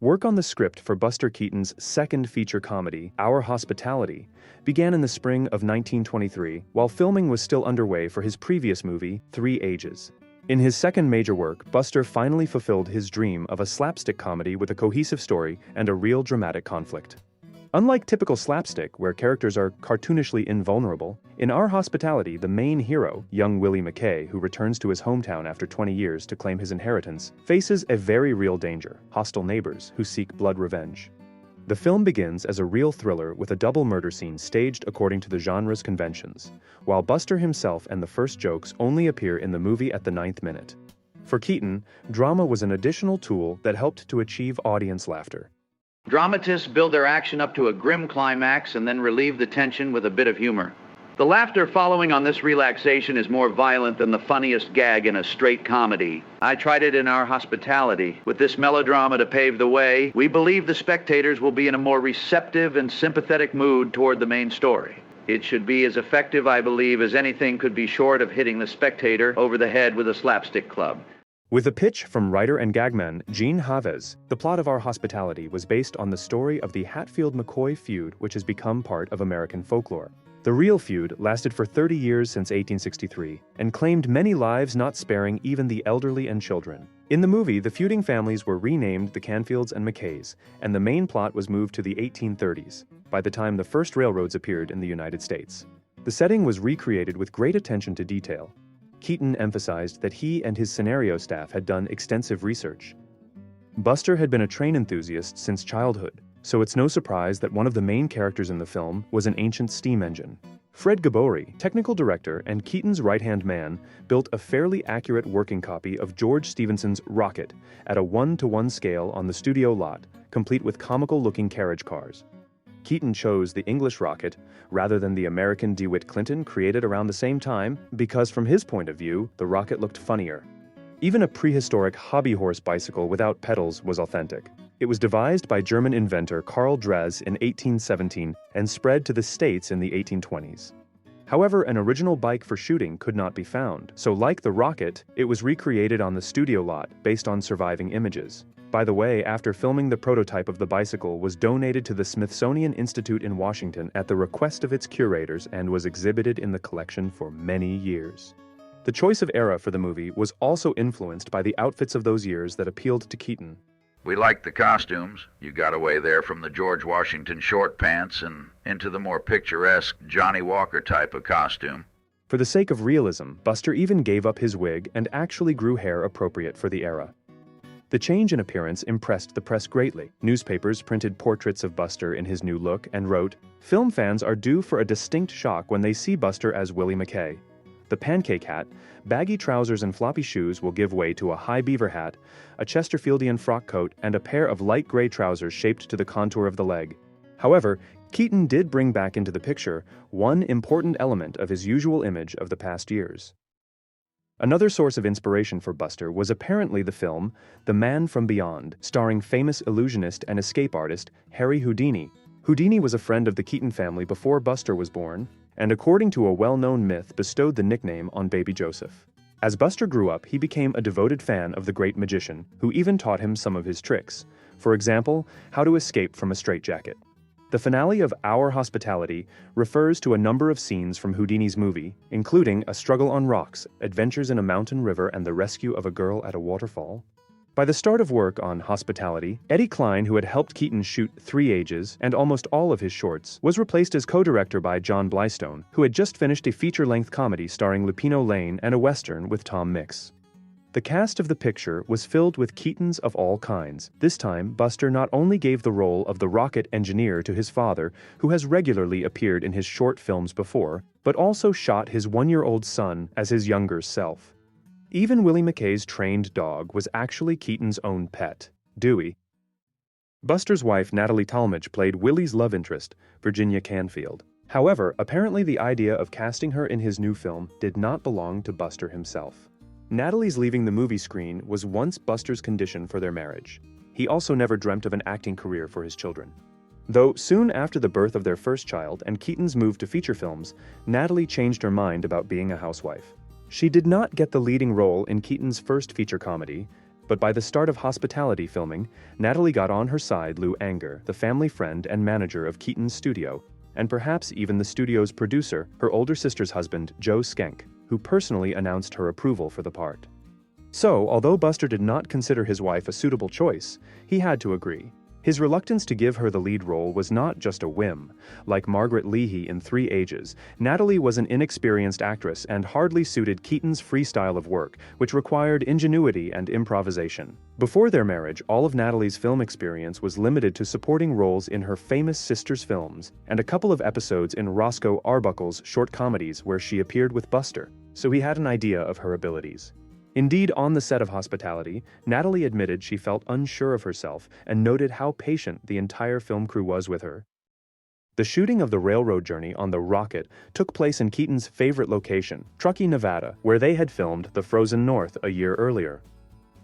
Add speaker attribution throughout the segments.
Speaker 1: Work on the script for Buster Keaton's second feature comedy, Our Hospitality, began in the spring of 1923, while filming was still underway for his previous movie, 3 Ages. In his second major work, Buster finally fulfilled his dream of a slapstick comedy with a cohesive story and a real dramatic conflict. Unlike typical slapstick, where characters are cartoonishly invulnerable, in Our Hospitality, the main hero, young Willie McKay, who returns to his hometown after 20 years to claim his inheritance, faces a very real danger: hostile neighbors who seek blood revenge. The film begins as a real thriller with a double murder scene staged according to the genre's conventions, while Buster himself and the first jokes only appear in the movie at the 9th minute. For Keaton, drama was an additional tool that helped to achieve audience laughter.
Speaker 2: Dramatists build their action up to a grim climax and then relieve the tension with a bit of humor. The laughter following on this relaxation is more violent than the funniest gag in a straight comedy. I tried it in Our Hospitality. With this melodrama to pave the way, we believe the spectators will be in a more receptive and sympathetic mood toward the main story. It should be as effective, I believe, as anything could be short of hitting the spectator over the head with a slapstick club.
Speaker 1: With a pitch from writer and gagman Gene Havez, the plot of Our Hospitality was based on the story of the Hatfield-McCoy feud, which has become part of American folklore. The real feud lasted for 30 years since 1863 and claimed many lives, not sparing even the elderly and children. In the movie, the feuding families were renamed the Canfields and McKays, and the main plot was moved to the 1830s, by the time the first railroads appeared in the United States. The setting was recreated with great attention to detail. Keaton emphasized that he and his scenario staff had done extensive research. Buster had been a train enthusiast since childhood, so it's no surprise that one of the main characters in the film was an ancient steam engine. Fred Gabori, technical director and Keaton's right-hand man, built a fairly accurate working copy of George Stephenson's Rocket at a 1:1 scale on the studio lot, complete with comical-looking carriage cars. Keaton chose the English rocket rather than the American DeWitt Clinton created around the same time because, from his point of view, the rocket looked funnier. Even a prehistoric hobby horse bicycle without pedals was authentic. It was devised by German inventor Karl Dres in 1817 and spread to the States in the 1820s. However, an original bike for shooting could not be found, so like the rocket, it was recreated on the studio lot based on surviving images. By the way, after filming, the prototype of the bicycle was donated to the Smithsonian Institute in Washington at the request of its curators and was exhibited in the collection for many years. The choice of era for the movie was also influenced by the outfits of those years that appealed to Keaton.
Speaker 3: We liked the costumes. You got away there from the George Washington short pants and into the more picturesque Johnny Walker type of costume.
Speaker 1: For the sake of realism, Buster even gave up his wig and actually grew hair appropriate for the era. The change in appearance impressed the press greatly. Newspapers printed portraits of Buster in his new look and wrote, "Film fans are due for a distinct shock when they see Buster as Willie McKay. The pancake hat, baggy trousers and floppy shoes will give way to a high beaver hat, a Chesterfieldian frock coat, and a pair of light gray trousers shaped to the contour of the leg." However, Keaton did bring back into the picture one important element of his usual image of the past years. Another source of inspiration for Buster was apparently the film The Man from Beyond, starring famous illusionist and escape artist Harry Houdini. Houdini was a friend of the Keaton family before Buster was born, and according to a well-known myth, bestowed the nickname on baby Joseph. As Buster grew up, he became a devoted fan of the great magician, who even taught him some of his tricks. For example, how to escape from a straitjacket. The finale of Our Hospitality refers to a number of scenes from Houdini's movie, including a struggle on rocks, adventures in a mountain river, and the rescue of a girl at a waterfall. By the start of work on Hospitality, Eddie Klein, who had helped Keaton shoot 3 Ages and almost all of his shorts, was replaced as co-director by John Blystone, who had just finished a feature-length comedy starring Lupino Lane and a western with Tom Mix. The cast of the picture was filled with Keatons of all kinds. This time, Buster not only gave the role of the rocket engineer to his father, who has regularly appeared in his short films before, but also shot his 1-year-old son as his younger self. Even Willie McKay's trained dog was actually Keaton's own pet, Dewey. Buster's wife, Natalie Talmadge, played Willie's love interest, Virginia Canfield. However, apparently the idea of casting her in his new film did not belong to Buster himself. Natalie's leaving the movie screen was once Buster's condition for their marriage. He also never dreamt of an acting career for his children. Though soon after the birth of their first child and Keaton's move to feature films, Natalie changed her mind about being a housewife. She did not get the leading role in Keaton's first feature comedy, But by the start of Hospitality filming, Natalie got on her side Lou Anger, the family friend and manager of Keaton's studio, and perhaps even the studio's producer, her older sister's husband, Joe Skenk, who personally announced her approval for the part. So, although Buster did not consider his wife a suitable choice, he had to agree. His reluctance to give her the lead role was not just a whim. Like Margaret Leahy in 3 Ages, Natalie was an inexperienced actress and hardly suited Keaton's free style of work, which required ingenuity and improvisation. Before their marriage, all of Natalie's film experience was limited to supporting roles in her famous sisters' films and a couple of episodes in Roscoe Arbuckle's short comedies where she appeared with Buster, so he had an idea of her abilities. Indeed, on the set of Hospitality, Natalie admitted she felt unsure of herself and noted how patient the entire film crew was with her. The shooting of the railroad journey on the Rocket took place in Keaton's favorite location, Truckee, Nevada, where they had filmed The Frozen North a year earlier.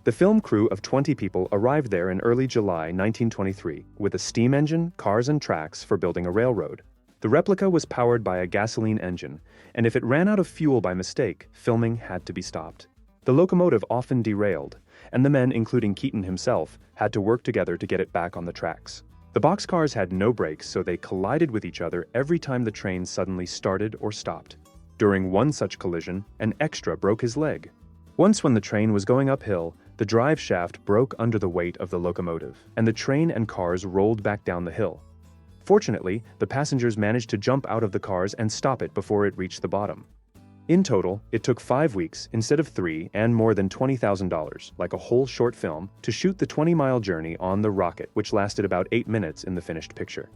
Speaker 1: The film crew of 20 people arrived there in early July 1923 with a steam engine, cars and tracks for building a railroad. The replica was powered by a gasoline engine, and if it ran out of fuel by mistake, filming had to be stopped. The locomotive often derailed, and the men, including Keaton himself, had to work together to get it back on the tracks. The boxcars had no brakes, so they collided with each other every time the train suddenly started or stopped. During one such collision, an extra broke his leg. Once when the train was going uphill, the drive shaft broke under the weight of the locomotive, and the train and cars rolled back down the hill. Fortunately, the passengers managed to jump out of the cars and stop it before it reached the bottom. In total, it took 5 weeks instead of 3 and more than $20,000, like a whole short film, to shoot the 20-mile journey on the Rocket, which lasted about 8 minutes in the finished picture.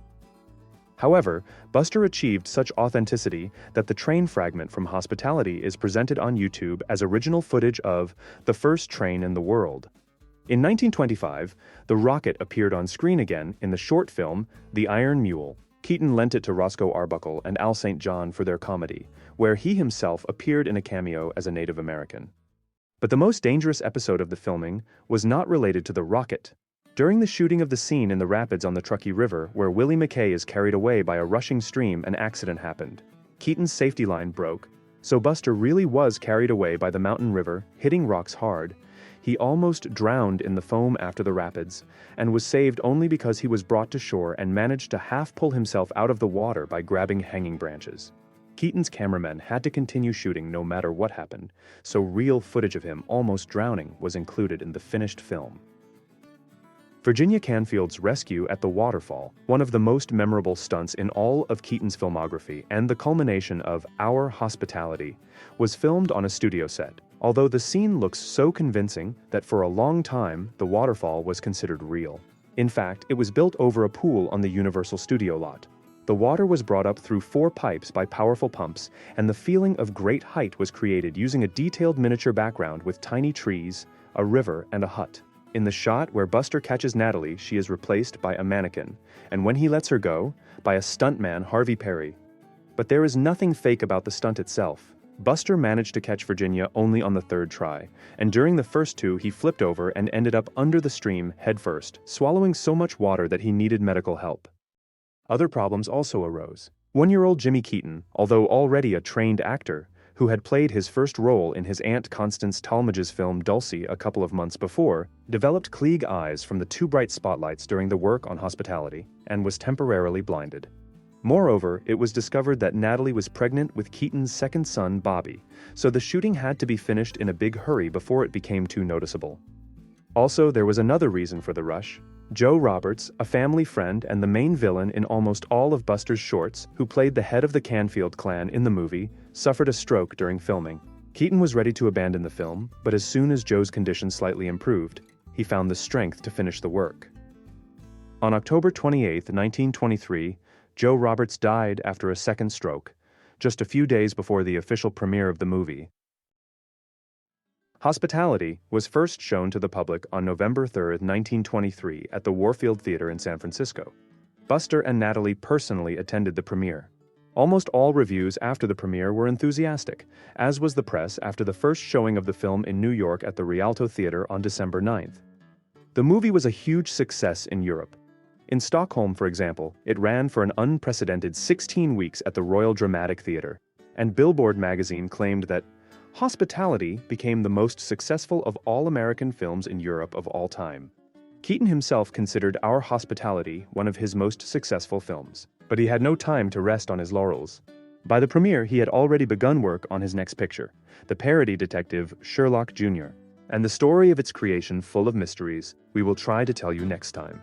Speaker 1: However, Buster achieved such authenticity that the train fragment from Hospitality is presented on YouTube as original footage of the first train in the world. In 1925, the Rocket appeared on screen again in the short film The Iron Mule. Keaton lent it to Roscoe Arbuckle and Al St. John for their comedy, where he himself appeared in a cameo as a Native American. But the most dangerous episode of the filming was not related to the Rocket. During the shooting of the scene in the rapids on the Truckee River, where Willie McKay is carried away by a rushing stream, an accident happened. Keaton's safety line broke, so Buster really was carried away by the mountain river, hitting rocks hard. He almost drowned in the foam after the rapids, and was saved only because he was brought to shore and managed to half pull himself out of the water by grabbing hanging branches. Keaton's cameramen had to continue shooting no matter what happened, so real footage of him almost drowning was included in the finished film. Virginia Canfield's rescue at the waterfall, one of the most memorable stunts in all of Keaton's filmography and the culmination of Our Hospitality, was filmed on a studio set, although the scene looks so convincing that for a long time the waterfall was considered real. In fact, it was built over a pool on the Universal Studio lot. The water was brought up through 4 pipes by powerful pumps, and the feeling of great height was created using a detailed miniature background with tiny trees, a river, and a hut. In the shot where Buster catches Natalie, she is replaced by a mannequin, and when he lets her go, by a stuntman, Harvey Perry. But there is nothing fake about the stunt itself. Buster managed to catch Virginia only on the 3rd try, and during the first 2 he flipped over and ended up under the stream headfirst, swallowing so much water that he needed medical help. Other problems also arose. 1-year-old Jimmy Keaton, although already a trained actor, who had played his first role in his Aunt Constance Talmadge's film Dulcie a couple of months before, developed Klieg eyes from the too bright spotlights during the work on Hospitality, and was temporarily blinded. Moreover, it was discovered that Natalie was pregnant with Keaton's second son, Bobby, so the shooting had to be finished in a big hurry before it became too noticeable. Also, there was another reason for the rush. Joe Roberts, a family friend and the main villain in almost all of Buster's shorts, who played the head of the Canfield clan in the movie, suffered a stroke during filming. Keaton was ready to abandon the film, but as soon as Joe's condition slightly improved, he found the strength to finish the work. On October 28, 1923, Joe Roberts died after a second stroke, just a few days before the official premiere of the movie. Hospitality was first shown to the public on November 3, 1923 at the Warfield Theater in San Francisco. Buster and Natalie personally attended the premiere. Almost all reviews after the premiere were enthusiastic, as was the press after the first showing of the film in New York at the Rialto Theater on December 9th. The movie was a huge success in Europe. In Stockholm, for example, it ran for an unprecedented 16 weeks at the Royal Dramatic Theatre, and Billboard magazine claimed that Hospitality became the most successful of all American films in Europe of all time. Keaton himself considered Our Hospitality one of his most successful films, but he had no time to rest on his laurels. By the premiere, he had already begun work on his next picture, the parody detective Sherlock Jr., and the story of its creation full of mysteries we will try to tell you next time.